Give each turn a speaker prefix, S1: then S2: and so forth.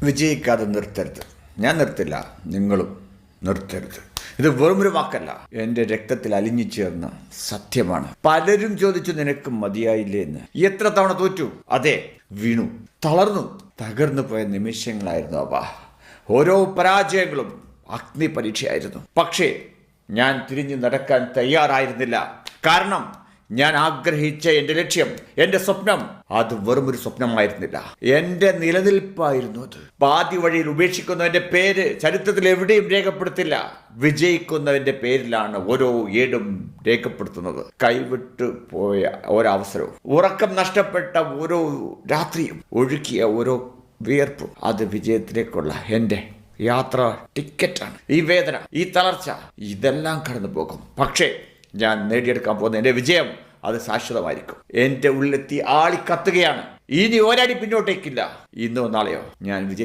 S1: വിജയിക്കാതെ നിർത്തരുത്. ഞാൻ നിർത്തില്ല, നിങ്ങളും നിർത്തരുത്. ഇത് വെറുമൊരു വാക്കല്ല, എൻ്റെ രക്തത്തിൽ അലിഞ്ഞു ചേർന്ന സത്യമാണ്. പലരും ചോദിച്ചു, നിനക്ക് മതിയായില്ലേ എന്ന്. എത്ര തവണ തോറ്റു? അതെ, വീണു, തളർന്നു, തകർന്നു പോയ നിമിഷങ്ങളായിരുന്നു അവ. ഓരോ പരാജയങ്ങളും അഗ്നി പരീക്ഷയായിരുന്നു. പക്ഷേ ഞാൻ തിരിഞ്ഞു നടക്കാൻ തയ്യാറായിരുന്നില്ല. കാരണം ഞാൻ ആഗ്രഹിച്ച എൻ്റെ ലക്ഷ്യം, എൻ്റെ സ്വപ്നം, അത് വെറുമൊരു സ്വപ്നമായിരുന്നില്ല, എൻ്റെ നിലനിൽപ്പായിരുന്നു അത്. പാതി വഴിയിൽ ഉപേക്ഷിക്കുന്നവൻ്റെ പേര് ചരിത്രത്തിൽ എവിടെയും രേഖപ്പെടുത്തില്ല. വിജയിക്കുന്നവൻ്റെ പേരിലാണ് ഓരോ ഏടും രേഖപ്പെടുത്തുന്നത്. കൈവിട്ടു പോയ ഒരവസരവും, ഉറക്കം നഷ്ടപ്പെട്ട ഓരോ രാത്രിയും, ഒഴുക്കിയ ഓരോ വിയർപ്പും, അത് വിജയത്തിലേക്കുള്ള എൻ്റെ യാത്ര ടിക്കറ്റാണ്. ഈ വേദന, ഈ തളർച്ച, ഇതെല്ലാം കടന്നു പോകും. പക്ഷേ ഞാൻ നേടിയെടുക്കാൻ പോകുന്ന എൻ്റെ വിജയം, അത് ശാശ്വതമായിരിക്കും. എൻ്റെ ഉള്ളിലെത്തി ആളിക്കത്തുകയാണ്. ഇനി ഒരടി പിന്നോട്ടേക്കില്ല. ഇന്നോ നാളെയോ ഞാൻ വിജയം